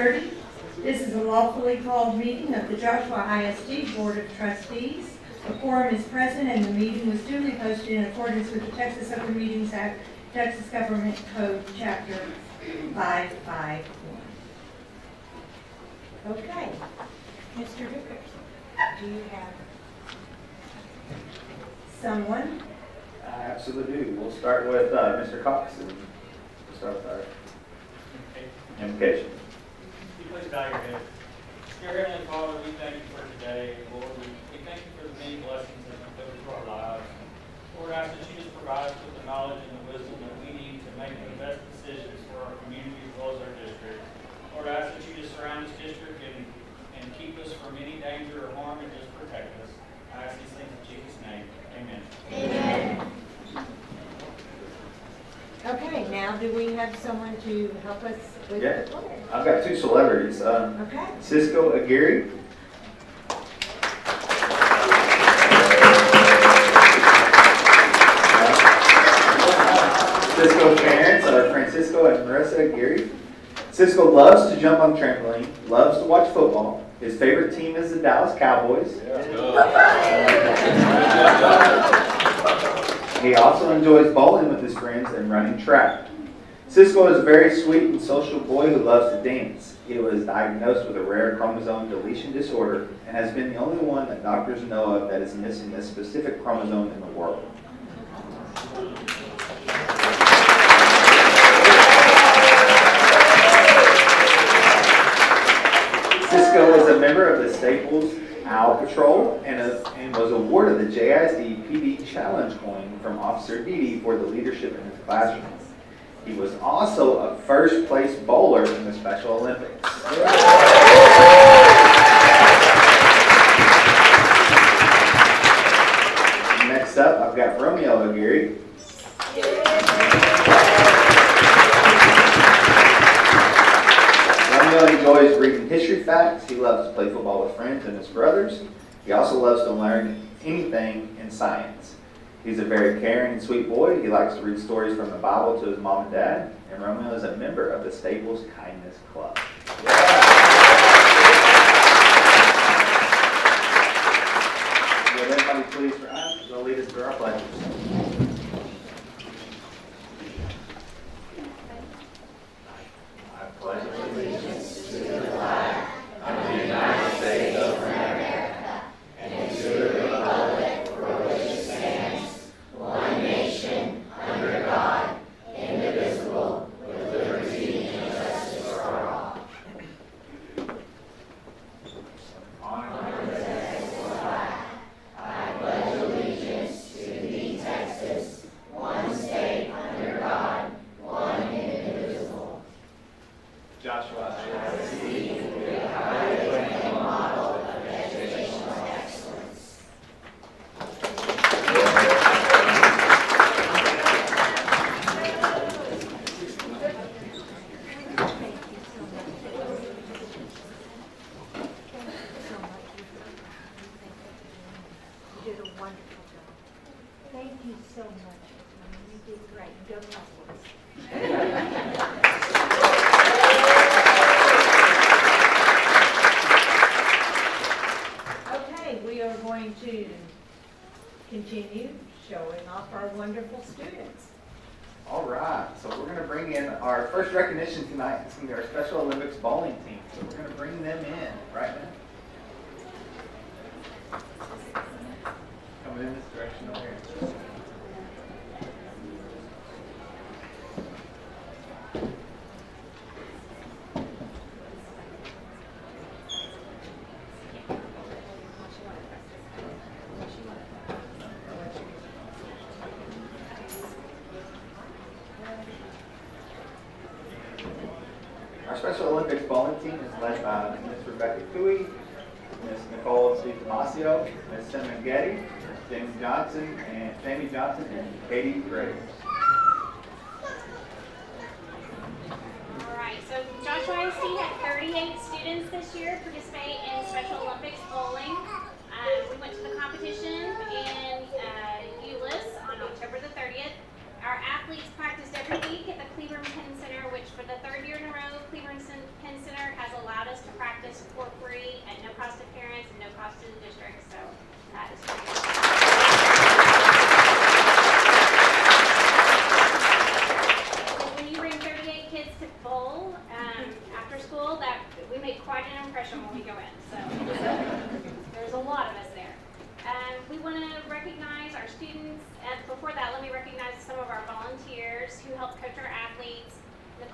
6:30. This is a lawfully called meeting of the Joshua ISD Board of Trustees. A quorum is present and the meeting was duly posted in accordance with the Texas Open Meetings Act, Texas Government Code, Chapter 551. Okay, Mr. Vickers, do you have someone? I absolutely do. We'll start with Mr. Cox, and we'll start with our invocation. Please bow your head. Dear Heavenly Father, we thank you for today. Lord, we thank you for the many blessings that you put into our lives. Lord, I ask that you just provide us with the knowledge and the wisdom that we need to make the best decisions for our community as well as our district. Lord, I ask that you just surround this district and keep us from any danger or harm and just protect us. I ask these things in Jesus' name. Amen. Amen. Okay, now do we have someone to help us with the pledge? I've got two celebrities. Okay. Cisco Aguirre. Cisco's parents are Francisco and Marissa Aguirre. Cisco loves to jump on the trampoline, loves to watch football. His favorite team is the Dallas Cowboys. He also enjoys bowling with his friends and running track. Cisco is a very sweet and social boy who loves to dance. He was diagnosed with a rare chromosome deletion disorder and has been the only one that doctors know of that is missing this specific chromosome in the world. Cisco is a member of the Staples Owl Patrol and was awarded the JISD PD Challenge Coin from Officer Dede for the leadership in his classroom. He was also a first place bowler in the Special Olympics. Next up, I've got Romeo Aguirre. Romeo enjoys reading history facts. He loves to play football with friends and his brothers. He also loves to learn anything in science. He's a very caring and sweet boy. He likes to read stories from the Bible to his mom and dad. And Romeo is a member of the Staples Kindness Club. Will everybody please rise? They'll lead us through our pledges. I pledge allegiance to the flag of the United States of America and to the republic for which it stands, one nation, under God, indivisible, with liberty and justice for all. Honor the Texas flag. I pledge allegiance to thee, Texas, one state under God, one indivisible. Joshua, I see the highway and model of educational excellence. You did a wonderful job. Thank you so much. You did great. Go Cowboys. Okay, we are going to continue showing off our wonderful students. All right, so we're going to bring in our first recognition tonight. It's going to be our Special Olympics bowling team. So we're going to bring them in right now. Coming in this direction over here. Our Special Olympics bowling team is led by Ms. Rebecca Cooey, Ms. Nicole C. Tomasio, Ms. Cinnamon Getty, Ms. Jamie Johnson, and Katie Graves. All right, so Joshua ISD had 38 students this year participate in Special Olympics bowling. We went to the competition in Euless on October the 30th. Our athletes practiced every week at the Cleveland Penn Center, which for the third year in a row, Cleveland Penn Center has a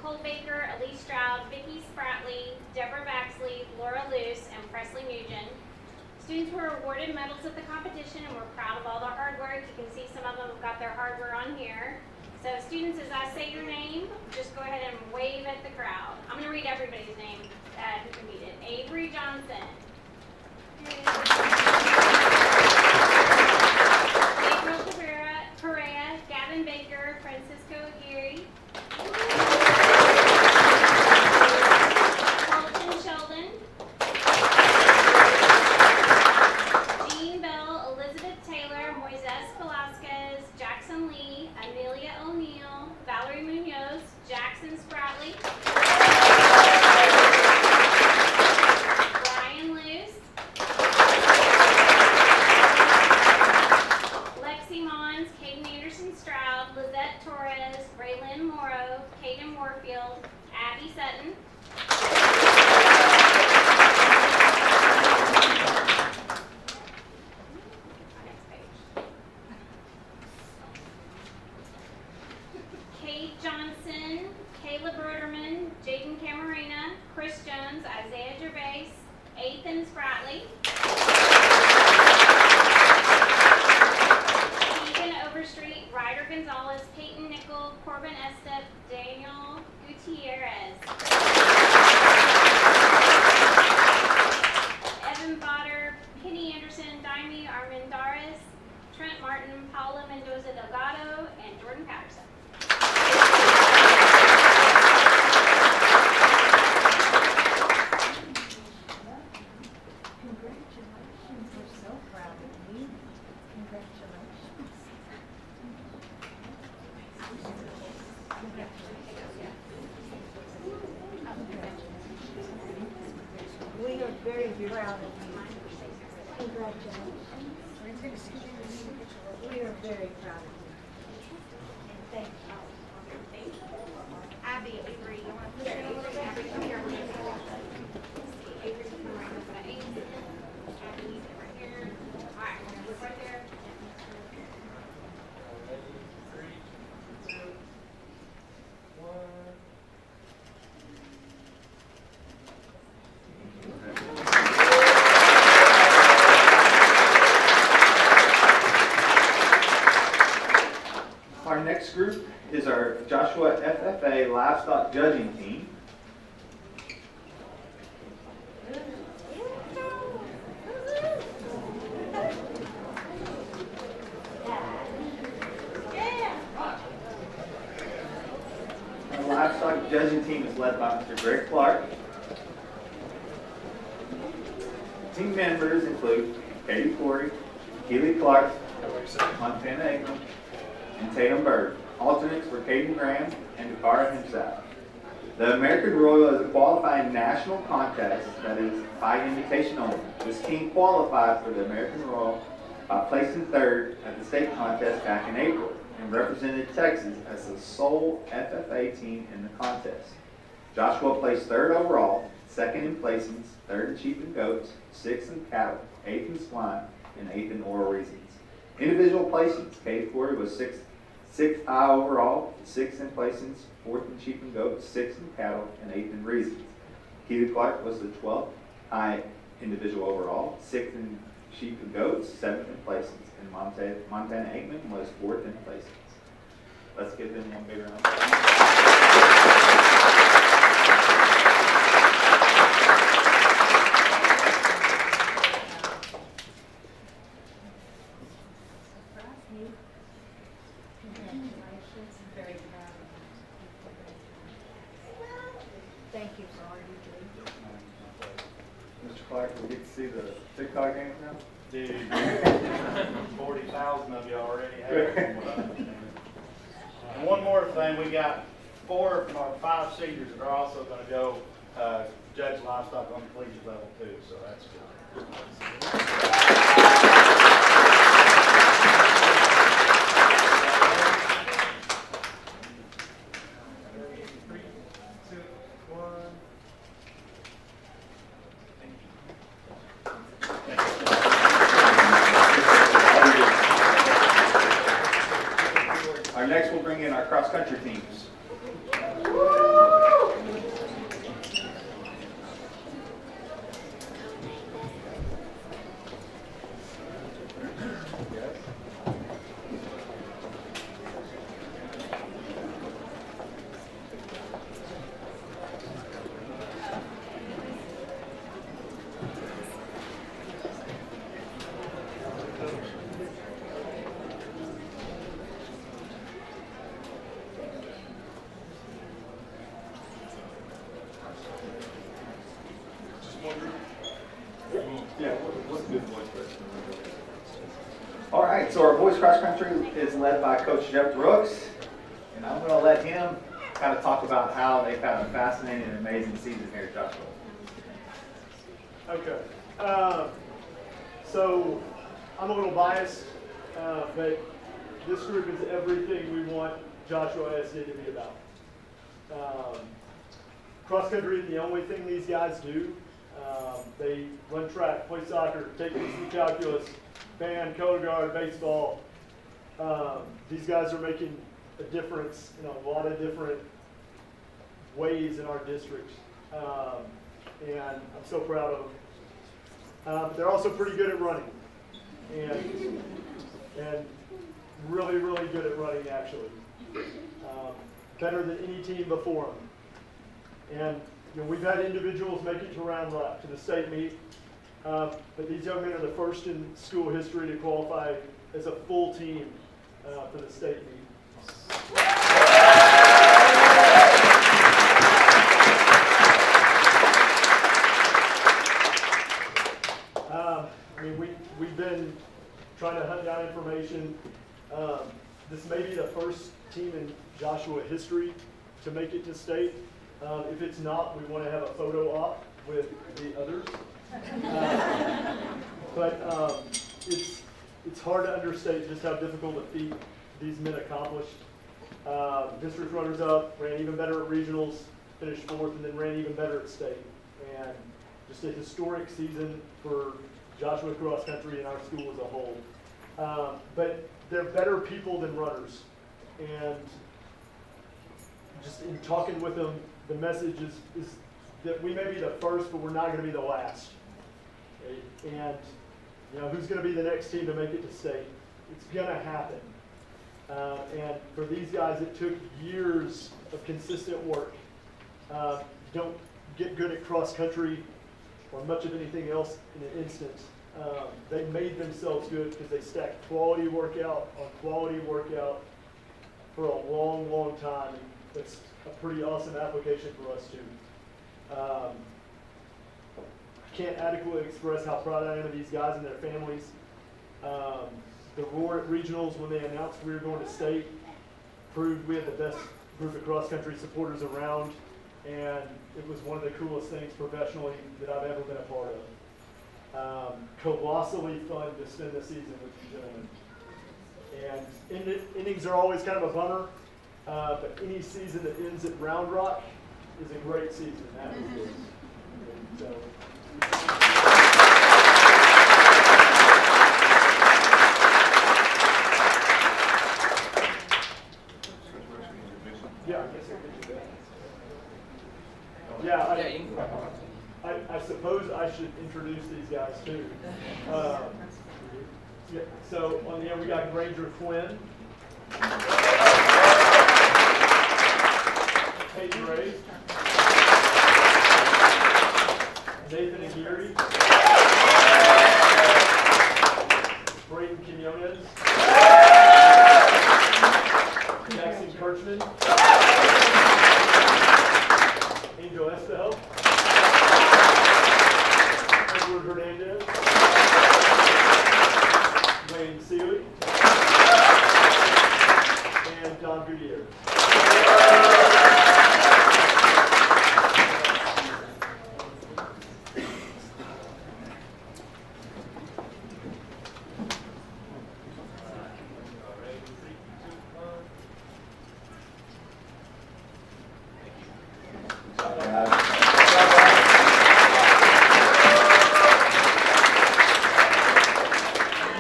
Nicole Baker, Elise Stroud, Vicky Spratley, Deborah Baxley, Laura Luce, and Presley Nugent. Students were awarded medals at the competition, and we're proud of all the hard work. You can see some of them have got their hardware on here. So students, as I say your name, just go ahead and wave at the crowd. I'm going to read everybody's name who can read it. Avery Johnson. Gabriel Correa, Gavin Baker, Francisco Aguirre, Colton Sheldon, Jean Bell, Elizabeth Taylor, Moises Velasquez, Jackson Lee, Amelia O'Neill, Valerie Munoz, Jackson Spratley, Brian Luce, Lexi Mons, Caden Anderson Stroud, Lizette Torres, Raylyn Morrow, Caden Warfield, Abby Sutton, next page. Kate Johnson, Caleb Broderman, Jaden Camarena, Chris Jones, Isaiah Gervais, Ethan Spratley, Keegan Overstreet, Ryder Gonzalez, Peyton Nickel, Corbin Estep, Daniel Gutierrez, Evan Botter, Penny Anderson, Daimi Armendaris, Trent Martin, Paula Mendoza Delgado, and Jordan Patterson. Congratulations, we're so proud of you. Congratulations. We are very proud of you. Congratulations. We are very proud of you. And thank you. Abby, Avery, you want to push it a little bit? Abby, come here. Avery, come right up to Ames. Abby, sit right here. All right, we're gonna look right there. Ready? 3, 2, 1. Our next group is our Joshua FFA Livestock Judging Team. Our Livestock Judging Team is led by Mr. Greg Clark. Team members include Katie Corey, Keely Clark, Montana Aikman, and Tatum Bird. Alternates were Caden Graham and Dakara himself. The American Royal is a qualifying national contest that is by invitation only. This team qualified for the American Royal by placing third at the state contest back in April and represented Texas as the sole FFA team in the contest. Joshua placed third overall, second in placings, third in sheep and goats, sixth in cattle, eighth in swine, and eighth in oral reasons. Individual placings, Katie Corey was sixth high overall, sixth in placings, fourth in sheep and goats, sixth in cattle, and eighth in reasons. Keely Clark was the 12th high individual overall, sixth in sheep and goats, seventh in placings, and Montana Aikman was fourth in placings. Let's give them one big round of applause. Congratulations, I'm very proud of you. Thank you for all you do. Mr. Clark, we get to see the TikTok games now? Dude, 40,000 of you already have them. And one more thing, we got 4 of our 5 seniors that are also going to go judge livestock on the collegiate level too, so that's good. Our next, we'll bring in our cross-country teams. And so our boys cross country is led by Coach Jeff Brooks, and I'm going to let him kind of talk about how they've had a fascinating and amazing season here at Joshua. Okay. So I'm a little biased, but this group is everything we want Joshua ISD to be about. Cross country is the only thing these guys do. They run track, play soccer, take easy calculus, band, color guard, baseball. These guys are making a difference in a lot of different ways in our district. And I'm so proud of them. But they're also pretty good at running. And really, really good at running, actually. Better than any team before them. And you know, we've had individuals make it to Round Rock, to the state meet. But these young men are the first in school history to qualify as a full team for the state meet. I mean, we've been trying to hunt down information. This may be the first team in Joshua history to make it to state. If it's not, we want to have a photo op with the others. But it's hard to understate just how difficult a feat these men accomplished. District runners-up, ran even better at regionals, finished fourth, and then ran even better at state. And just a historic season for Joshua cross country and our school as a whole. But they're better people than runners. And just in talking with them, the message is that we may be the first, but we're not going to be the last. Okay? And you know, who's going to be the next team to make it to state? It's going to happen. And for these guys, it took years of consistent work. Don't get good at cross country or much of anything else in an instant. They made themselves good because they stacked quality workout on quality workout for a long, long time. That's a pretty awesome application for us too. I can't adequately express how proud I am of these guys and their families. The roar at regionals when they announced we were going to state proved we had the best group of cross-country supporters around, and it was one of the coolest things professionally that I've ever been a part of. Colossally fun to spend the season with you gentlemen. And innings are always kind of a bummer, but any season that ends at Round Rock is a great season. That was good. So, yeah, I guess I could do that. Yeah, I suppose I should introduce these guys too. Yeah, so on the end we got Granger Quinn, Peyton Ray, Nathan Aguirre, Brayden Quinones, Jackson Kirchman, Angel Estelle, Edward Hernandez, Wayne Seeley, and Don Gutierrez.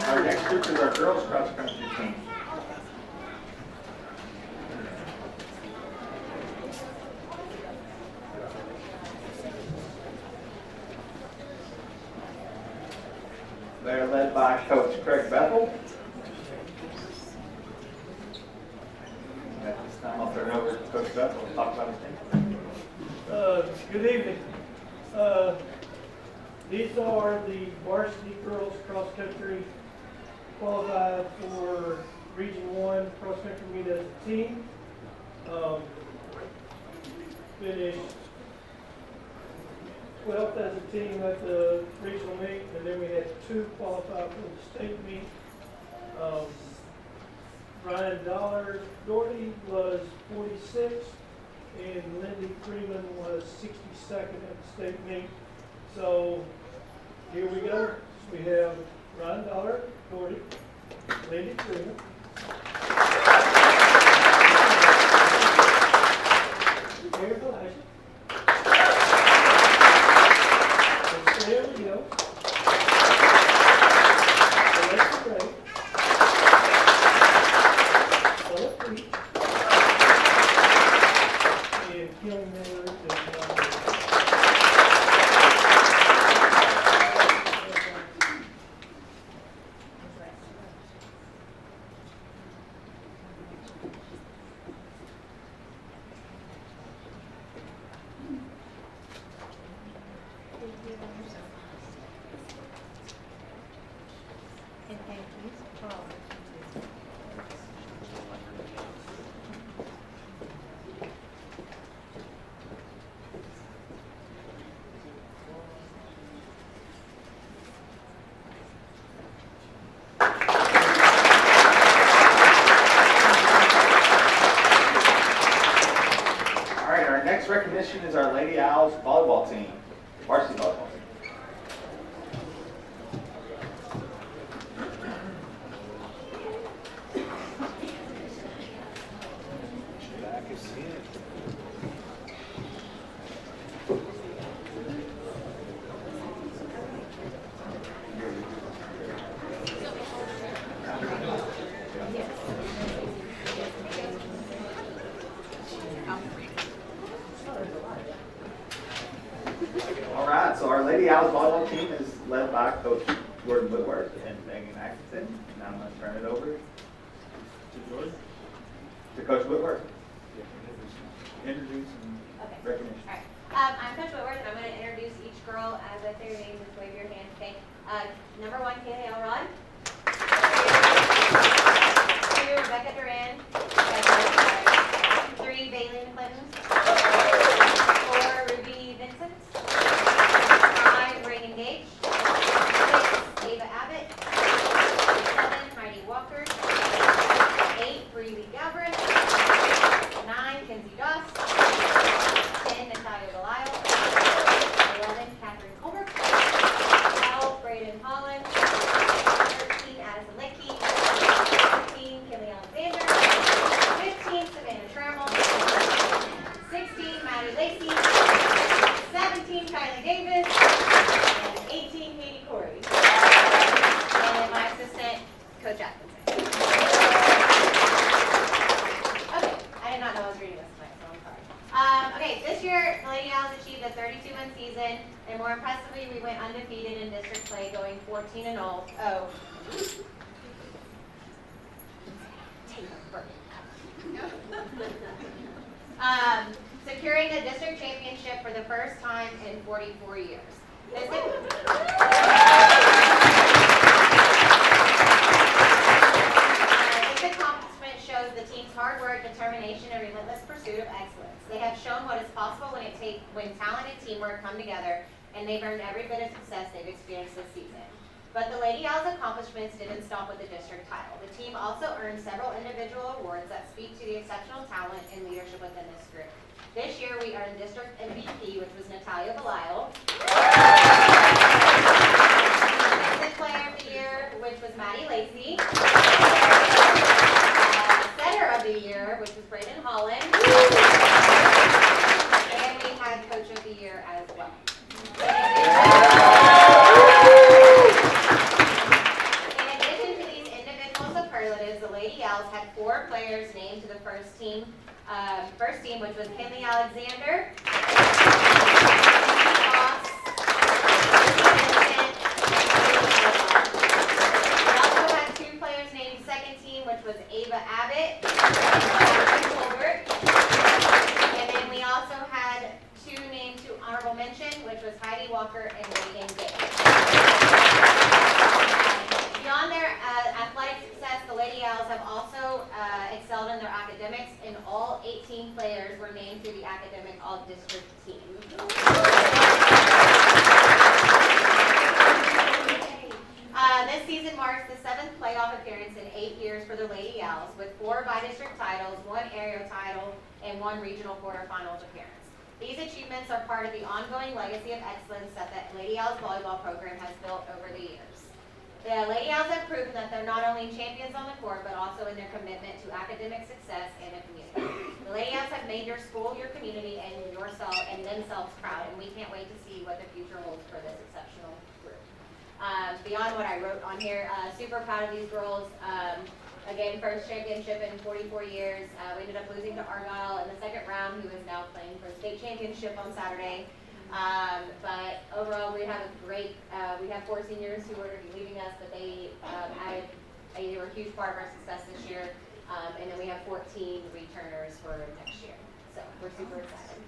Our next group is our girls cross country team. They're led by Coach Craig Bethel. At this time, I'll turn it over to Coach Bethel to talk about his team. Good evening. These are the varsity girls cross country qualified for Region 1 cross country meet as a team. Finished 12th as a team at the regional meet, and then we had 2 qualify for the state meet. Ryan Doherty was 46th, and Lindy Freeman was 62nd at the state meet. So here we go. We have Ryan Doherty, Lindy Freeman, Eric Elijah, Sarah Leo, Alexa Gray, Philip Creek, and Kim Miller is nominated. And thank you for all. All right, our next recognition is our Lady Owls volleyball team, varsity volleyball team. All right, so our Lady Owls volleyball team is led by Coach Gordon Whitworth and Megan Atkinson. Now I'm going to turn it over to Coach Whitworth. Introduce and Okay. recognition. All right. I'm Coach Whitworth, and I'm going to introduce each girl as I say your names. Just wave your hand, okay? Number 1, Kaylee Elrod. 2, Rebecca Duran. 3, Bailey McClinton. 4, Ruby Vincent. 5, Reagan Gage. 6, Ava Abbott. 7, Heidi Walker. 8, Breezy Galbraith. 9, Kinsey Doss. 10, Natalia Delisle. 11, Catherine Colbert. 12, Braden Holland. 13, Addison Lickey. 14, Kimmy Alexander. 15, Savannah Trammell. 16, Maddie Lacey. 17, Kylie Davis. And 18, Katie Corey. And my assistant, Coach Atkinson. Okay, I did not know I was reading this tonight, so I'm sorry. Okay, this year, the Lady Owls achieved a 32-win season, and more impressively, we went undefeated in district play, going 14-0. Securing the district championship for the first time in 44 years. This accomplishment shows the team's hard work, determination, and relentless pursuit of excellence. They have shown what is possible when talent and teamwork come together, and they've earned every bit of success they've experienced this season. But the Lady Owls' accomplishments didn't stop with the district title. The team also earned several individual awards that speak to the exceptional talent and leadership within this group. This year, we earned District MVP, which was Natalia Delisle. Assistant Player of the Year, which was Maddie Lacey. Setter of the Year, which was Braden Holland. And we had Coach of the Year as well. In addition to these individual superlatives, the Lady Owls had 4 players named to the first team, which was Kinley Alexander, Ross, we also had 2 players named second team, which was Ava Abbott and Colbert. And then we also had 2 named to honorable mention, which was Heidi Walker and Reagan Gage. Beyond their athletic success, the Lady Owls have also excelled in their academics, and all 18 players were named to the academic all-district team. This season marks the 7th playoff appearance in 8 years for the Lady Owls, with 4 by-district titles, 1 area title, and 1 regional quarterfinals appearance. These achievements are part of the ongoing legacy of excellence that the Lady Owls volleyball program has built over the years. The Lady Owls have proven that they're not only champions on the court, but also in their commitment to academic success and the community. The Lady Owls have made your school, your community, and yourself and themselves proud, and we can't wait to see what the future holds for this exceptional group. Beyond what I wrote on here, super proud of these girls. Again, first championship in 44 years. We ended up losing to Argyle in the second round, who is now playing for the state championship on Saturday. But overall, we have a great, we have 4 seniors who are going to be leaving us, but they they were a huge part of our success this year. And then we have 14 returners for next year. So we're super excited.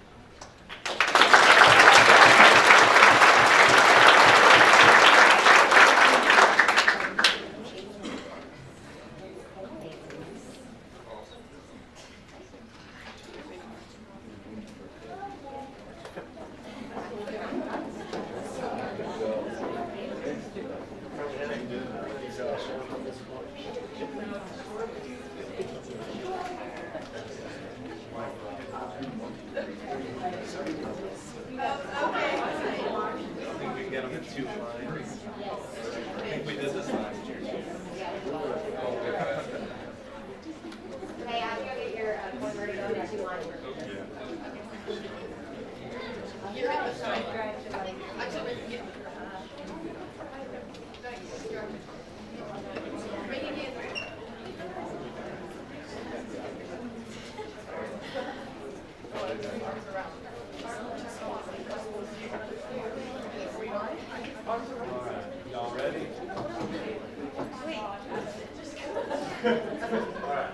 Hey, after you get your pointer to go to 2 lines. Y'all ready? All right.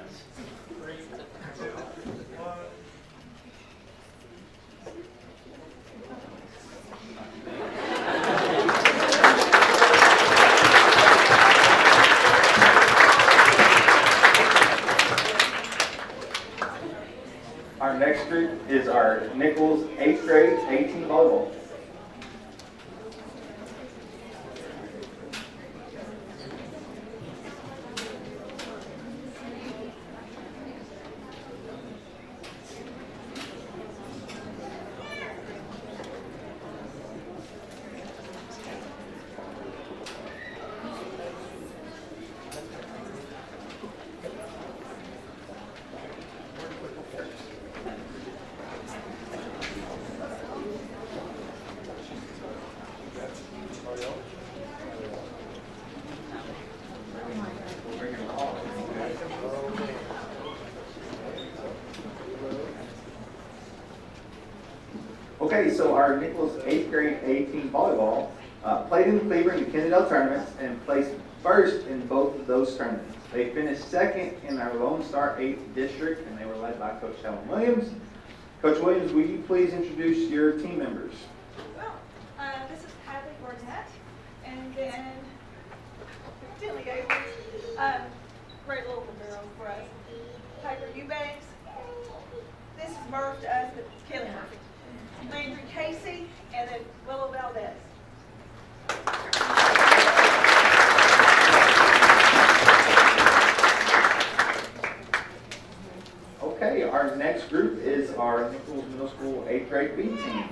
3, 2, 1. Our next group is our Nichols 8th grade A-team volleyball. Okay, so our Nichols 8th grade A-team volleyball played in the Cleveland and Kennedale tournaments and placed first in both of those tournaments. They finished second in our Lone Star 8th district, and they were led by Coach Helen Williams. Coach Williams, will you please introduce your team members? Well, this is Hadley Barnett, and then Tilly Gables, great little girl for us. Piper Eubanks. This is Murph to us, but Kelly Murphy. Landry Casey, and then Willow Valdez. Okay, our next group is our Nichols Middle School 8th grade B team.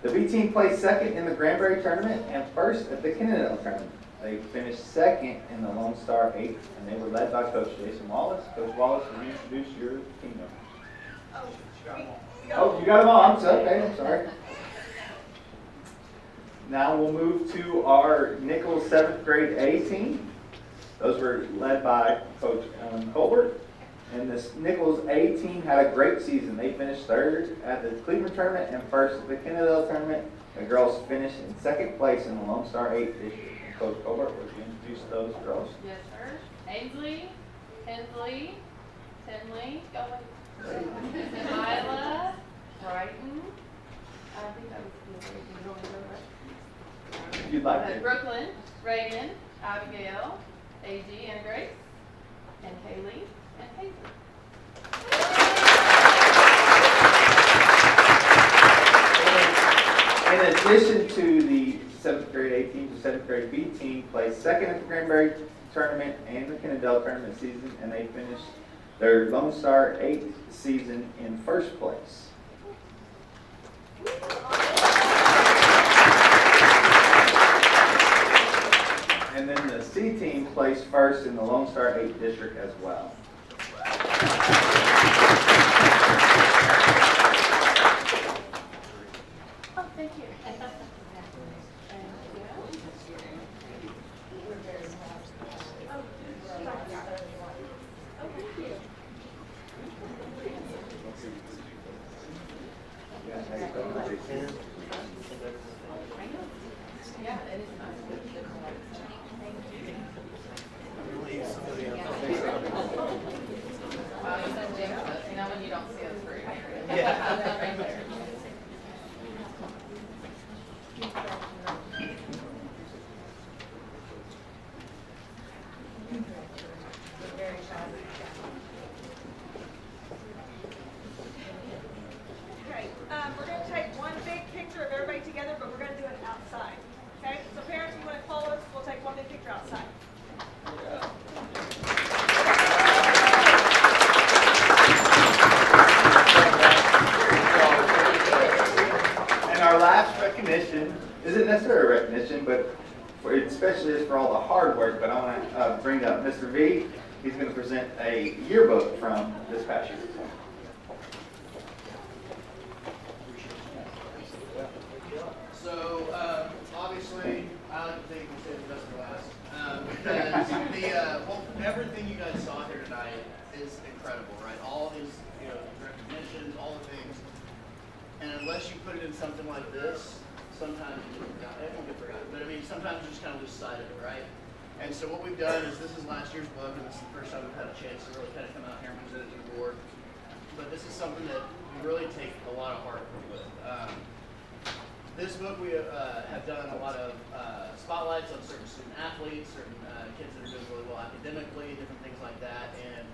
The B team placed second in the Granbury tournament and first at the Kennedale tournament. They finished second in the Lone Star 8th, and they were led by Coach Jason Wallace. Coach Wallace, will you introduce your team members? Oh, you got them all. I'm sorry. Okay, I'm sorry. Now we'll move to our Nichols 7th grade A team. Those were led by Coach Ellen Colbert. And this Nichols A team had a great season. They finished third at the Cleveland tournament and first at the Kennedale tournament. The girls finished in second place in the Lone Star 8 district. And Coach Colbert, would you introduce those girls? Yes, sir. Ainsley, Hensley, Tinley, Delilah, Brighton. I think that was the If you'd like to. Brooklyn, Reagan, Abigail, AG and Grace, and Kaylee and Paisley. In addition to the 7th grade A team, the 7th grade B team placed second at the Granbury tournament and the Kennedale tournament season, and they finished their Lone Star 8 season in first place. And then the C team placed first in the Lone Star 8 district as well. Oh, thank you. Yeah, it is nice. Wow, you said jinx us. You know when you don't see us for a year. Yeah. Right there. Okay, we're gonna take one big picture of everybody together, but we're gonna do it outside. Okay, so parents, if you wanna follow us, we'll take one big picture outside. And our last recognition isn't necessarily a recognition, but especially is for all the hard work, but I want to bring up Mr. V. He's going to present a yearbook from this past year. So, obviously, I like to think we'll save the best for last. Because everything you guys saw here tonight is incredible, right? All these, recognitions, all the things. And unless you put it in something like this, sometimes you forgot. It won't get forgotten, but I mean, sometimes you just kind of lose sight of it, right? And so what we've done is this is last year's book, and this is the first time we've had a chance to really kind of come out here and present it to the board. But this is something that we really take a lot of heart with. This book we have done a lot of spotlights on certain student athletes, certain kids that are doing really well academically, different things like that. And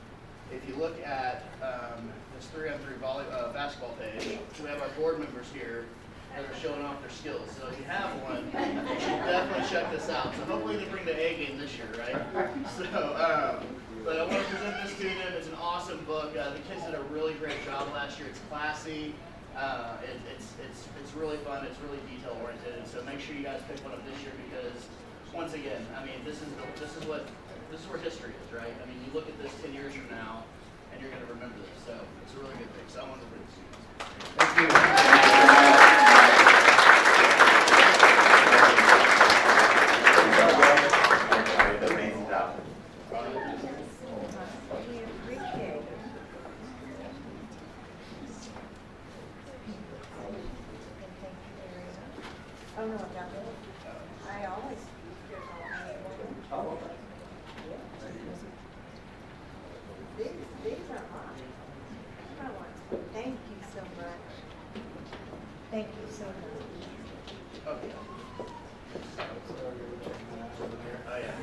if you look at this 3-on-3 basketball page, we have our board members here that are showing off their skills. So if you have one, you should definitely check this out. So hopefully they bring the A game this year, right? So, but I want to present this to them. It's an awesome book. The kids did a really great job last year. It's classy. It's really fun. It's really detail oriented. And so make sure you guys pick one up this year because, once again, I mean, this is where history is, right? I mean, you look at this 10 years from now, and you're going to remember this. So it's a really good thing. So I wanted to bring this to you. Thank you. Amazing job. We appreciate it. Oh, no, I got it. I always. Oh, okay. These are mine. I want, thank you so much. Thank you so much. Okay. Oh, yeah.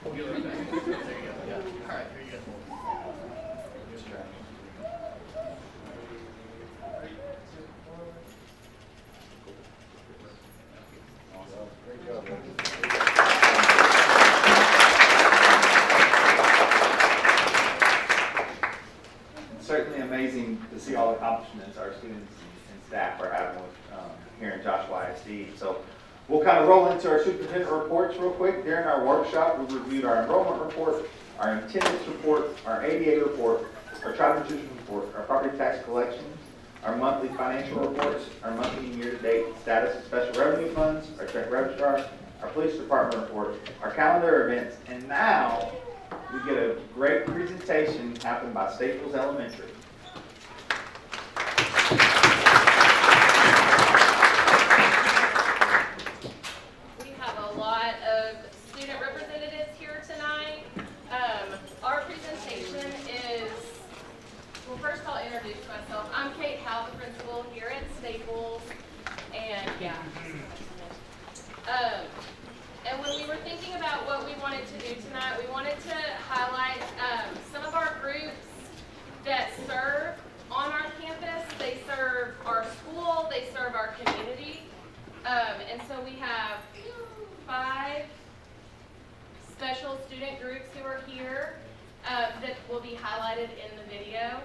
We'll give it back. There you go. Yeah. All right, here you go. Certainly amazing to see all the accomplishments our students and staff are having with, here in Joshua ISD. So we'll kind of roll into our superintendent reports real quick. During our workshop, we reviewed our enrollment report, our attendance report, our ADA report, our child nutrition report, our property tax collections, our monthly financial reports, our monthly and year-to-date status of special revenue funds, our check registrar, our police department report, our calendar events, and now we get a great presentation happened by Staples Elementary. We have a lot of student representatives here tonight. Our presentation is, well, first I'll introduce myself. I'm Kate Howe, the principal here at Staples, and yeah. And when we were thinking about what we wanted to do tonight, we wanted to highlight some of our groups that serve on our campus. They serve our school, they serve our community. And so we have special student groups who are here that will be highlighted in the video.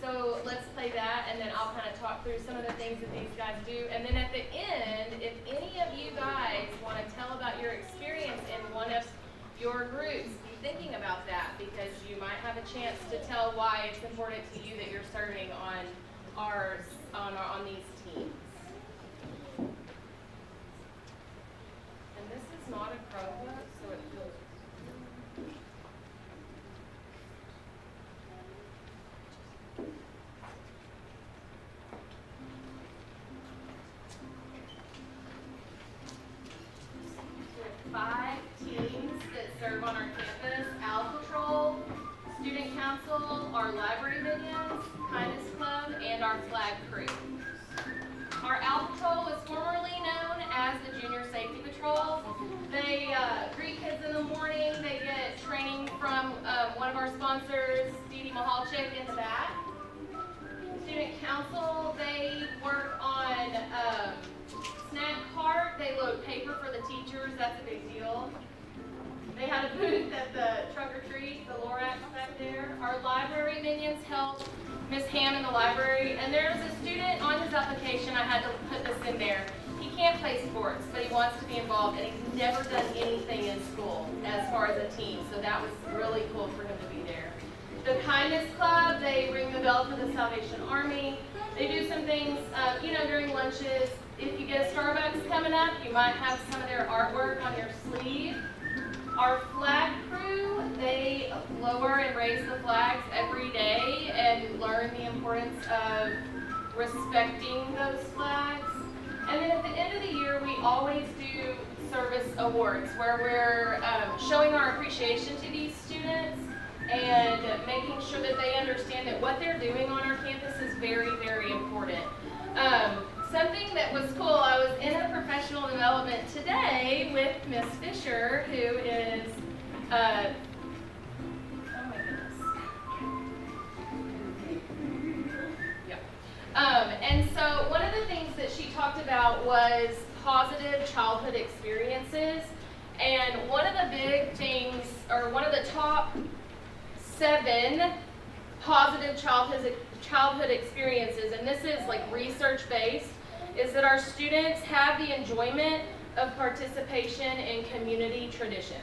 So let's play that, and then I'll kind of talk through some of the things that these guys do. And then at the end, if any of you guys want to tell about your experience in one of your groups, be thinking about that, because you might have a chance to tell why it's important to you that you're serving on these teams. And this is not a Chromebook, so it feels. Five teams that serve on our campus: Owl Patrol, Student Council, our Library Minions, Kindness Club, and our Flag Crew. Our Owl Patrol was formerly known as the Junior Safety Patrol. They greet kids in the morning. They get training from one of our sponsors, Dee Dee Mahalchik, in the back. Student Council, they work on snack cart. They load paper for the teachers. That's a big deal. They had a booth at the Truck or Treat, the Lorax back there. Our Library Minions help Miss Ham in the library. And there's a student on his application, I had to put this in there. He can't play sports, but he wants to be involved, and he's never done anything in school as far as a team. So that was really cool for him to be there. The Kindness Club, they ring the bell for the Salvation Army. They do some things, during lunches. If you get a Starbucks coming up, you might have some of their artwork on your sleeve. Our Flag Crew, they lower and raise the flags every day and learn the importance of respecting those flags. And then at the end of the year, we always do service awards where we're showing our appreciation to these students and making sure that they understand that what they're doing on our campus is very, very important. Something that was cool, I was in a professional development today with Miss Fisher, who is, oh my goodness. Yeah. And so one of the things that she talked about was positive childhood experiences. And one of the big things, or one of the top 7 positive childhood experiences, and this is like research-based, is that our students have the enjoyment of participation in community traditions.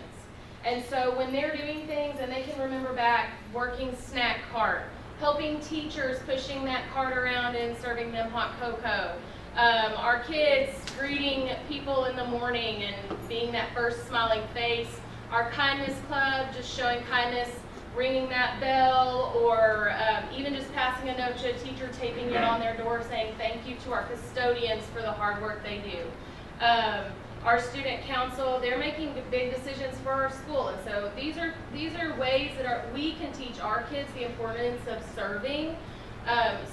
And so when they're doing things, and they can remember back working snack cart, helping teachers pushing that cart around and serving them hot cocoa, our kids greeting people in the morning and being that first smiling face, our Kindness Club just showing kindness, ringing that bell, or even just passing a note to a teacher, taping it on their door, saying thank you to our custodians for the hard work they do. Our Student Council, they're making big decisions for our school, and so these are ways that we can teach our kids the importance of serving.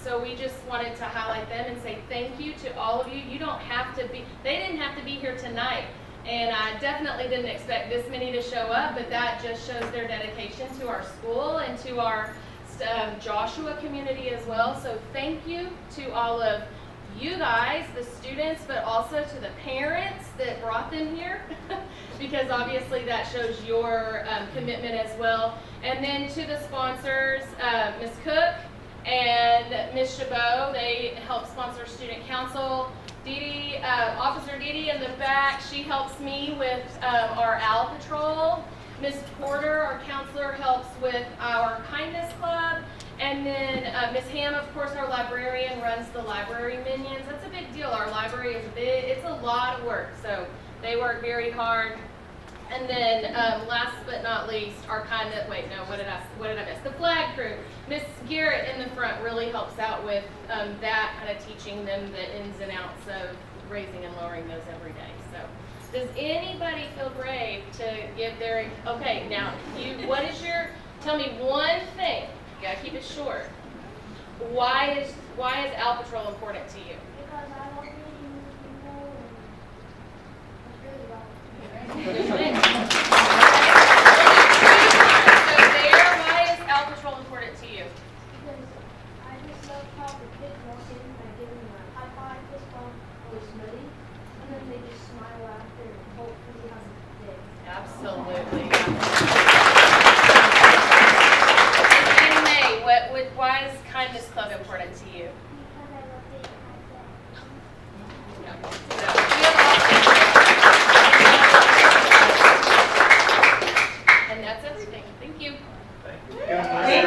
So we just wanted to highlight them and say thank you to all of you. You don't have to be, they didn't have to be here tonight. And I definitely didn't expect this many to show up, but that just shows their dedication to our school and to our Joshua community as well. So thank you to all of you guys, the students, but also to the parents that brought them here, because obviously that shows your commitment as well. And then to the sponsors, Ms. Cook and Ms. Chabot, they help sponsor Student Council. Officer Dee Dee in the back, she helps me with our Owl Patrol. Ms. Porter, our counselor, helps with our Kindness Club. And then Ms. Ham, of course, our librarian, runs the Library Minions. That's a big deal. Our library is big. It's a lot of work, so they work very hard. And then last but not least, our what did I miss? The Flag Crew. Miss Garrett in the front really helps out with that, kind of teaching them the ins and outs of raising and lowering those every day. So does anybody feel brave to give their, okay, now, tell me one thing, you gotta keep it short. Why is Owl Patrol important to you? Because I don't really know. So there, why is Owl Patrol important to you? Because I just love how the kids walk in and I give them a high five, fist bump, or a smoothie, and then they just smile after and hopefully have a Absolutely. In May, why is Kindness Club important to you? And that's everything. Thank you. Thank you.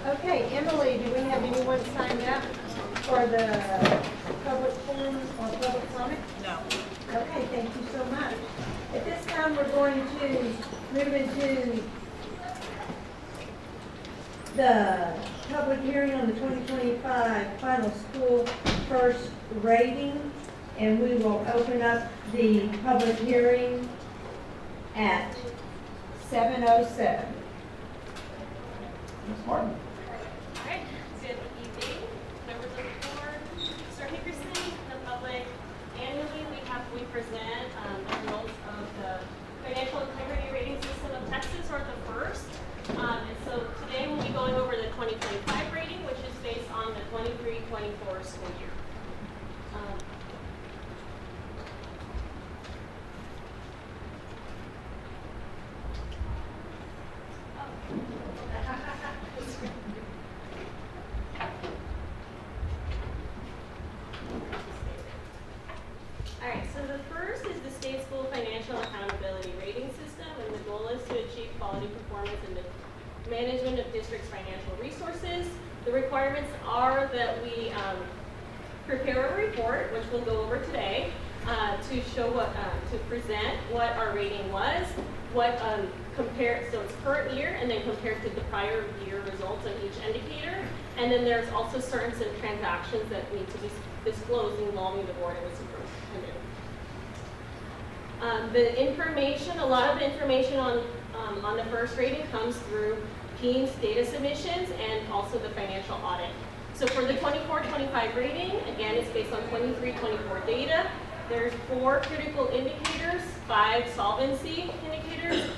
Okay, Emily, do we have anyone signed up for the public forum or public comment? No. Okay, thank you so much. At this time, we're going to move into the public hearing on the 2025 final school first rating, and we will open up the public hearing at 7:07. Ms. Martin? All right, good evening, members of the board, Mr. Hickerson, the public. Annually, we present the results of the Financial Integrity Rating System of Texas, or the first. And so today we'll be going over the 2025 rating, which is based on the 23-24 school year. All right, so the first is the state school financial accountability rating system, and the goal is to achieve quality performance in the management of district's financial resources. The requirements are that we prepare a report, which we'll go over today, to show what, to present what our rating was, what compare, so it's current year, and then compared to the prior year results on each indicator. And then there's also certain transactions that need to be disclosed involving the board and its superintendent. The information, a lot of the information on the first rating comes through Keen's data submissions and also the financial audit. So for the 24-25 rating, again, it's based on 23-24 data. There's 4 critical indicators, 5 solvency indicators,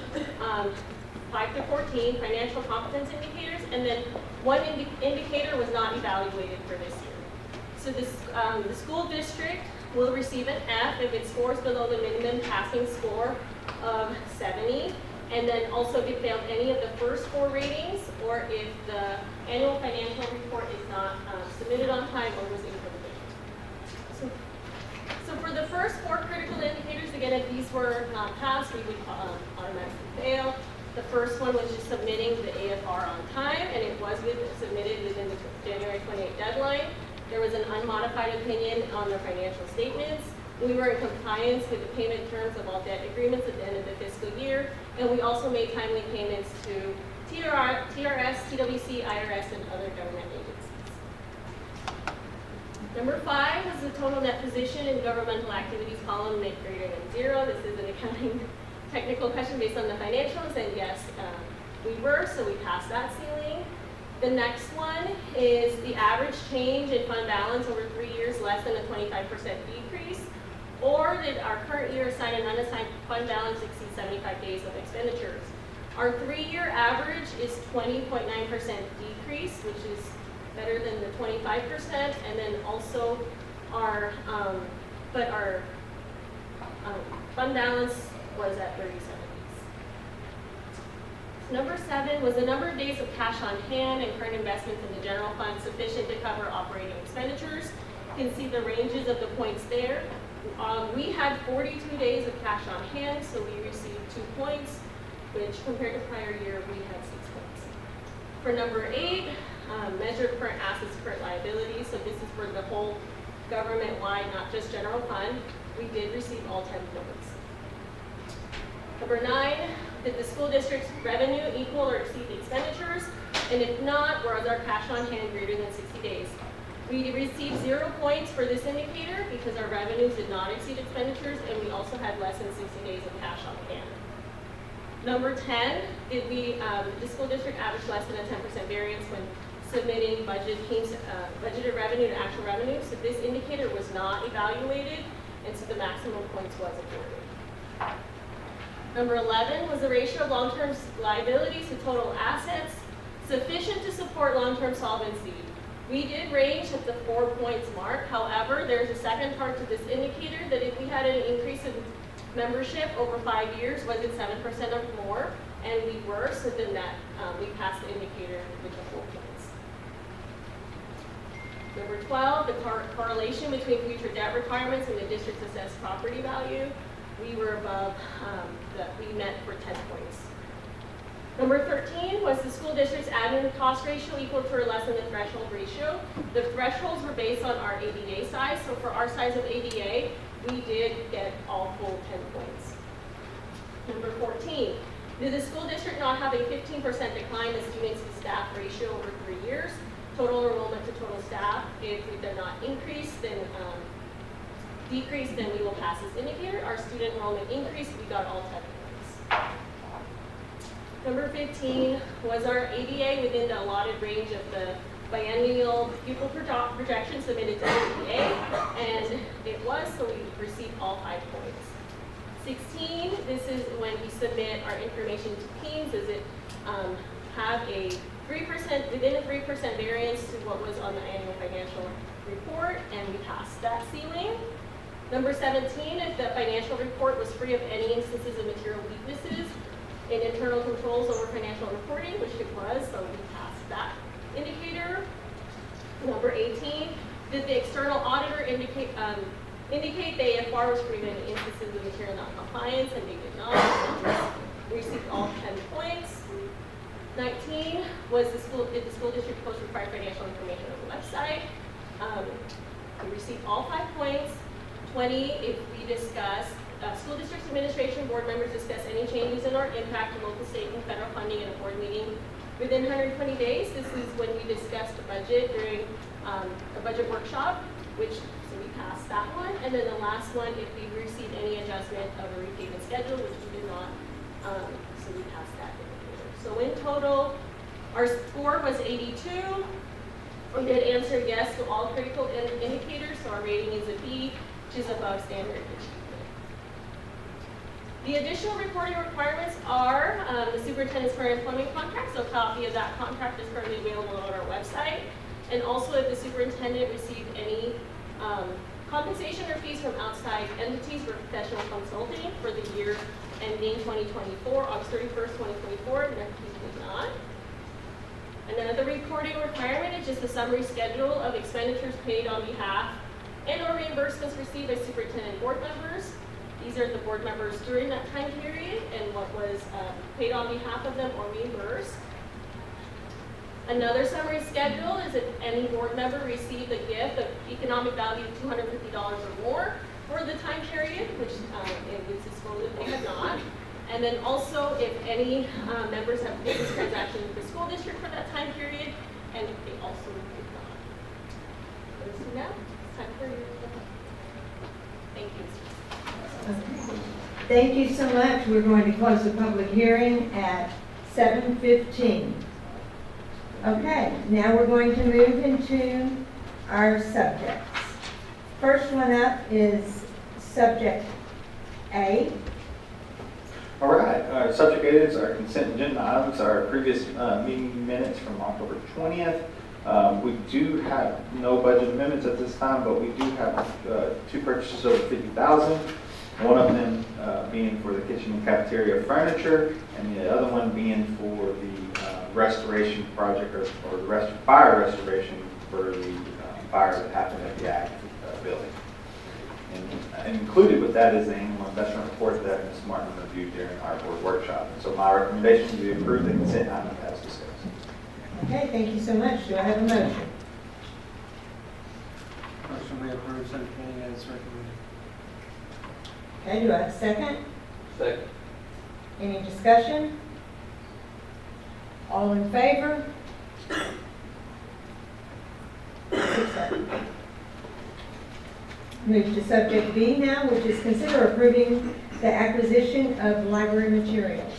5 to 14 financial competence indicators, and then 1 indicator was not evaluated for this year. So this, the school district will receive an F if it scores below the minimum passing score of 70, and then also if it failed any of the first 4 ratings, or if the annual financial report is not submitted on time or was incomplete. So for the first 4 critical indicators, again, if these were not passed, we would automatically fail. The first one was just submitting the AFR on time, and it was submitted within the January 28th deadline. There was an unmodified opinion on the financial statements. We were in compliance with the payment terms of all debt agreements at the end of the fiscal year, and we also made timely payments to TRS, TWC, IRS, and other government agencies. Number 5 was the total net position in governmental activities column made greater than 0. This is an accounting technical question based on the financials, and yes, we were, so we passed that ceiling. The next one is the average change in fund balance over 3 years less than a 25% decrease, or did our current year assigned and unassigned fund balance exceed 75 days of expenditures. Our 3-year average is 20.9% decrease, which is better than the 25%, and then also our, fund balance was at 37 days. Number 7 was the number of days of cash on hand and current investments in the general fund sufficient to cover operating expenditures. You can see the ranges of the points there. We had 42 days of cash on hand, so we received 2 points, which compared to prior year, we had 6 points. For number 8, measured current assets, current liabilities, so this is for the whole government-wide, not just general fund. We did receive all 10 points. Number 9, did the school district's revenue equal or exceed the expenditures? And if not, was our cash on hand greater than 60 days? We received 0 points for this indicator because our revenues did not exceed expenditures, and we also had less than 60 days of cash on hand. Number 10, did the school district average less than a 10% variance when submitting budgeted revenue to actual revenue. So this indicator was not evaluated, and so the maximum points was awarded. Number 11 was the ratio of long-term liabilities to total assets sufficient to support long-term solvency. We did range at the 4 points mark. However, there's a second part to this indicator that if we had an increase in membership over 5 years, was it 7% or more? And we were, so then that we passed the indicator with the 4 points. Number 12, the correlation between future debt requirements and the district's assessed property value. We were above, we met for 10 points. Number 13 was the school district's admin cost ratio equal to or less than the threshold ratio. The thresholds were based on our ADA size, so for our size of ADA, we did get all full 10 points. Number 14, did the school district not have a 15% decline in students to staff ratio over 3 years? Total enrollment to total staff, if we did not increase, then decrease, then we will pass this indicator. Our student enrollment increased, we got all 10 points. Number 15 was our ADA within the allotted range of the biennial pupil projection submitted to ADA, and it was, so we received all 5 points. 16, this is when we submit our information to Teams. Does it have a 3%, within a 3% variance to what was on the annual financial report, and we passed that ceiling. Number 17, if the financial report was free of any instances of material weaknesses in internal controls over financial reporting, which it was, so we passed that indicator. Number 18, did the external auditor indicate the AFR was free of any instances of material non-compliance, and they did not. We received all 10 points. 19 was did the school district post required financial information on the website? We received all 5 points. 20, if we discuss, school district administration board members discuss any changes in or impact to local, state, and federal funding in a board meeting within 120 days. This is when we discussed the budget during a budget workshop, which, so we passed that one. And then the last one, if we received any adjustment of a repayment schedule, which we did not, so we passed that indicator. So in total, our score was 82. We did answer yes to all critical indicators, so our rating is a B, which is above standard achievement. The additional reporting requirements are the superintendent's current employment contract, so a copy of that contract is currently available on our website. And also if the superintendent received any compensation or fees from outside entities for professional consulting for the year ending 2024, August 31st, 2024, and he did not. Another reporting requirement is just a summary schedule of expenditures paid on behalf and or reimbursements received by superintendent board members. These are the board members during that time period and what was paid on behalf of them or reimbursed. Another summary schedule is if any board member received a gift of economic value of $250 or more for the time period, which it was disclosed that they had not. And then also if any members have business transactions with the school district for that time period, and if they also did not. So now it's time for your thank you. Okay. Thank you so much. We're going to close the public hearing at 7:15. Okay, now we're going to move into our subjects. First one up is subject A. All right, subject A is our consent agenda items, our previous meeting minutes from October 20th. We do have no budget amendments at this time, but we do have 2 purchases over $50,000. One of them being for the kitchen and cafeteria furniture, and the other one being for the restoration project or the fire restoration for the fire that happened at the Ag building. And included with that is the annual investment report that Ms. Martin reviewed during our board workshop. So my recommendation is to approve the consent item as discussed. Okay, thank you so much. Do I have a motion? Motion we approve 720 as recommended. Okay, do I have a second? Second. Any discussion? All in favor? 6-0. Move to subject B now, which is consider approving the acquisition of library materials.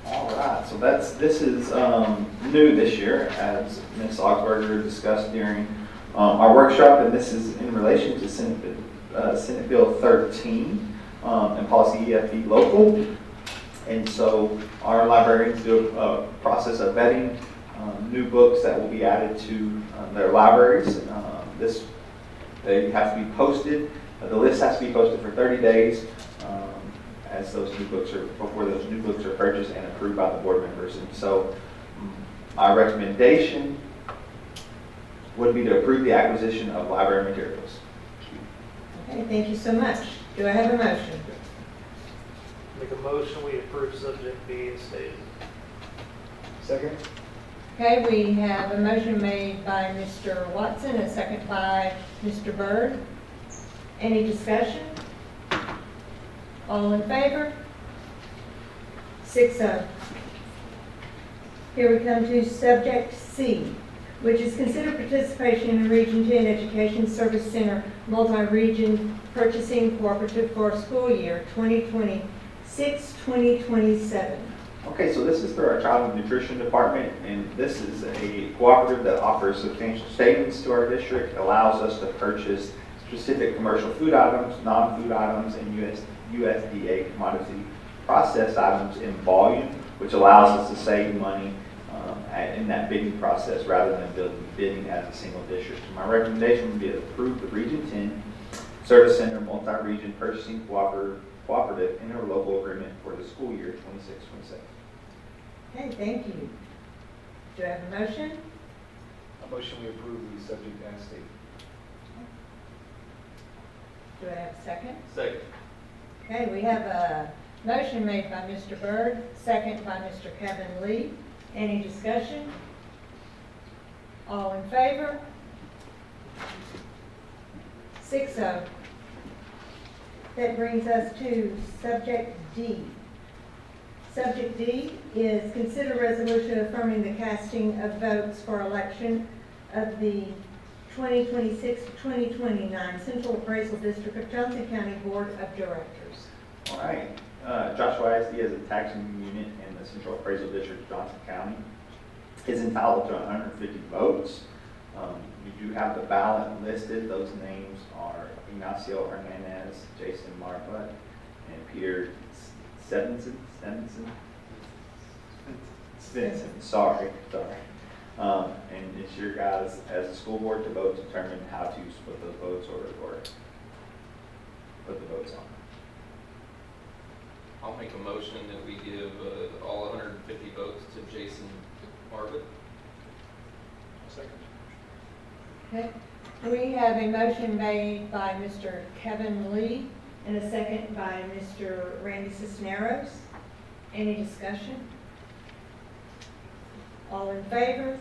All right, so this is new this year, as Ms. Augsburger discussed during our workshop, and this is in relation to Senate Bill 13 and Policy EFD Local. And so our librarians do a process of vetting new books that will be added to their libraries. They have to be posted. The list has to be posted for 30 days as those new books are, before those new books are purchased and approved by the board members. And so my recommendation would be to approve the acquisition of library materials. Okay, thank you so much. Do I have a motion? Make a motion, we approve subject B as stated. Second? Okay, we have a motion made by Mr. Watson, a second by Mr. Byrd. Any discussion? All in favor? 6-0. Here we come to subject C, which is consider participation in Region 10 Education Service Center multi-region purchasing cooperative for school year 2026-2027. Okay, so this is through our Child Nutrition Department, and this is a cooperative that offers substantial savings to our district, allows us to purchase specific commercial food items, non-food items, and USDA commodity processed items in volume, which allows us to save money in that bidding process rather than bidding as a single district. So my recommendation would be to approve the Region 10 Service Center multi-region purchasing cooperative interlocal agreement for the school year 26-27. Okay, thank you. Do I have a motion? A motion, we approve the subject as stated. Do I have a second? Second. Okay, we have a motion made by Mr. Byrd, second by Mr. Kevin Lee. Any discussion? All in favor? 6-0. That brings us to subject D. Subject D is consider resolution affirming the casting of votes for election of the 2026-2029 Central Appraisal District of Johnson County Board of Directors. All right, Joshua ISD as a taxing unit in the Central Appraisal District of Johnson County is entitled to 150 votes. You do have the ballot listed. Those names are Ignacio Hernandez, Jason Marpa, and Peter Svensson. Sorry. And it's your guys as a school board to vote to determine how to split those votes or put the votes on. I'll make a motion that we give all 150 votes to Jason Marvin. Second. Okay, we have a motion made by Mr. Kevin Lee and a second by Mr. Randy Cisneros. Any discussion? All in favor?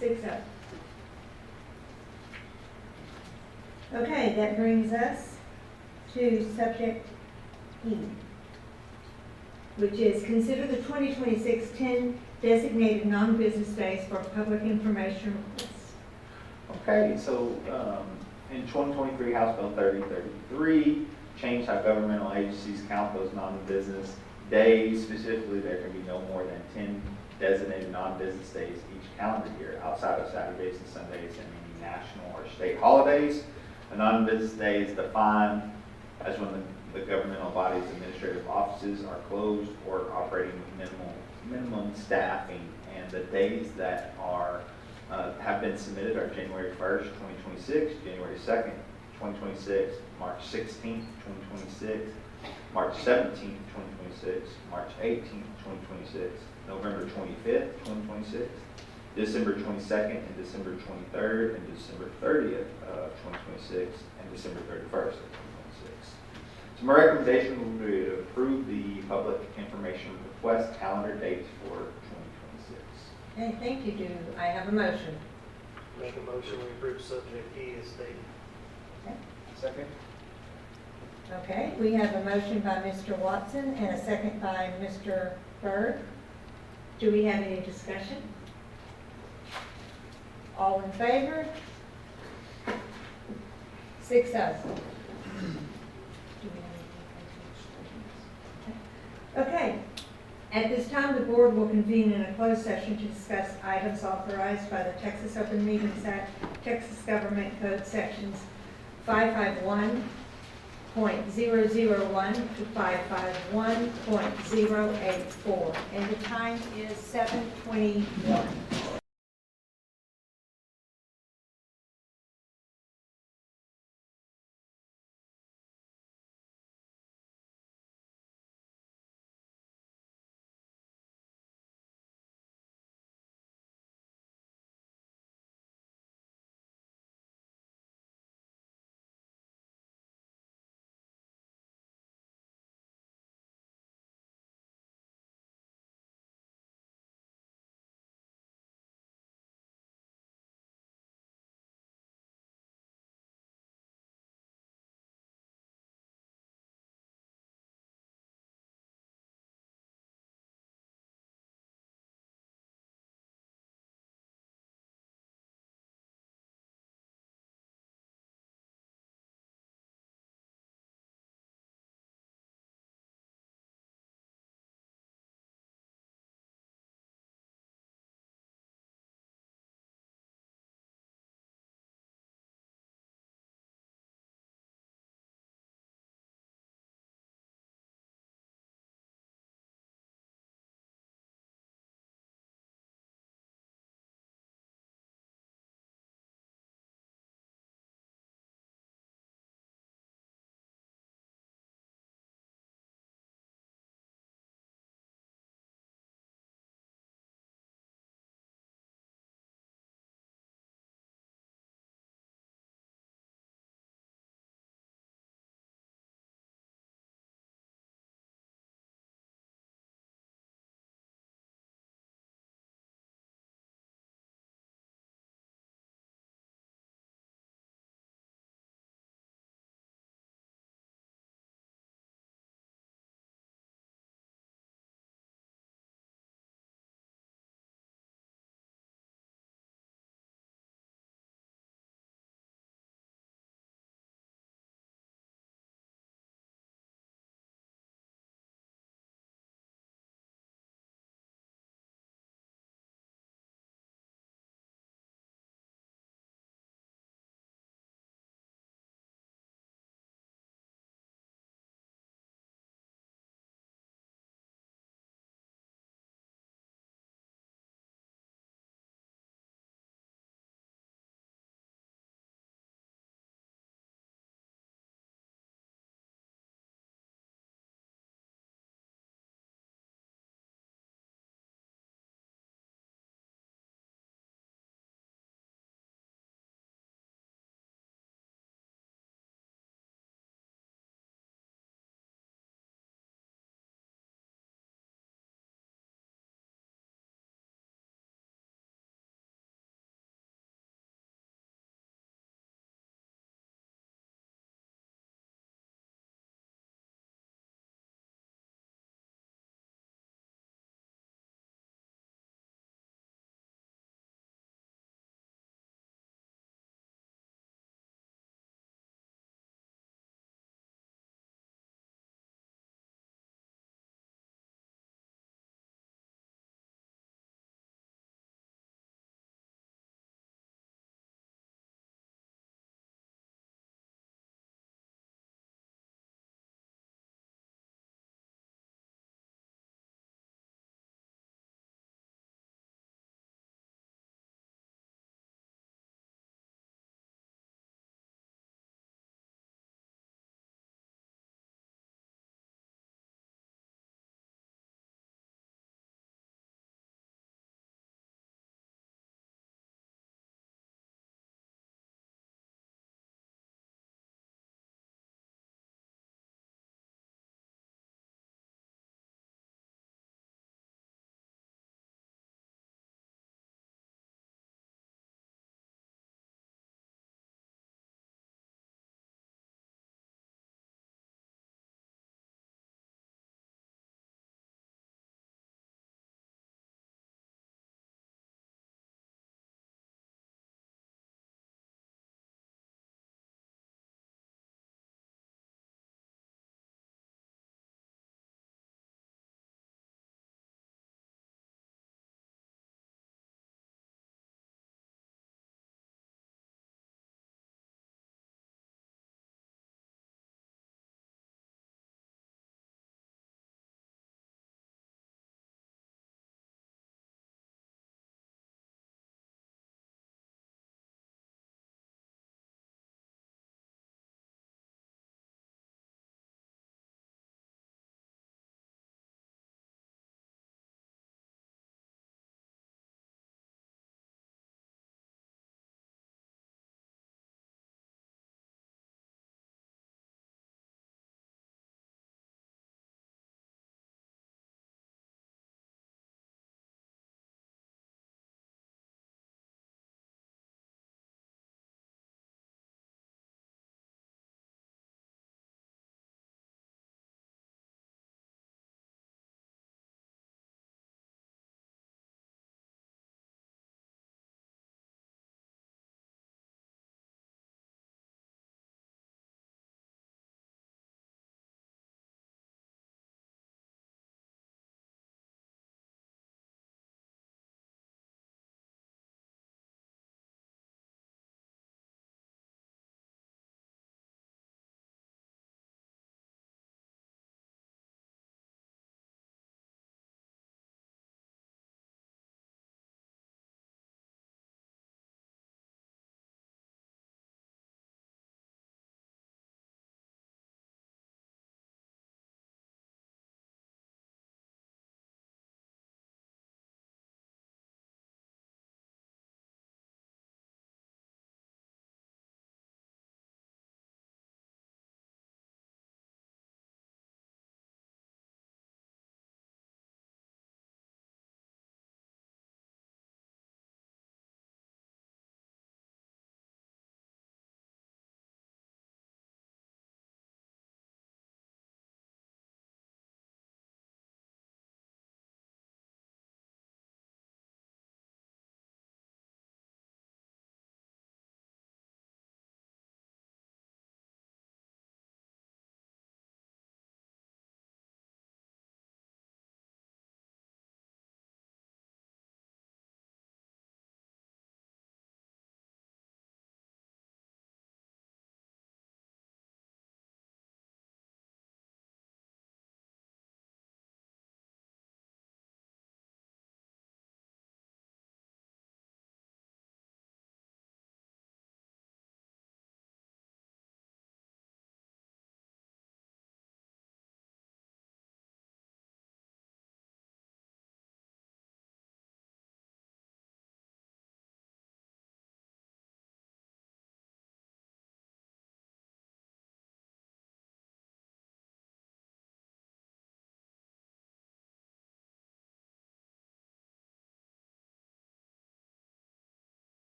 6-0. Okay, that brings us to subject E, which is consider the 2026-10 designated non-business days for public information requests. Okay, so in 2023 House Bill 3033 changed how governmental agencies count those non-business days. Specifically, there can be no more than 10 designated non-business days each calendar year outside of Saturdays and Sundays and any national or state holidays. A non-business day is defined as when the governmental body's administrative offices are closed or operating with minimum staffing. And the days that are have been submitted are January 1st, 2026, January 2nd, 2026, March 16th, 2026, March 17th, 2026, March 18th, 2026, November 25th, 2026, December 22nd, and December 23rd, and December 30th of 2026, and December 31st of 2026. So my recommendation would be to approve the public information request calendar dates for 2026. Okay, thank you. Do I have a motion? Make a motion, we approve subject E as stated. Okay. Second. Okay, we have a motion by Mr. Watson and a second by Mr. Byrd. Do we have any discussion? All in favor? 6-0. Okay, At this time, the board will convene in a closed session to discuss items authorized by the Texas Open Meetings Act, Texas Government Code Sections 551.001 to 551.084. And the time is 7:21.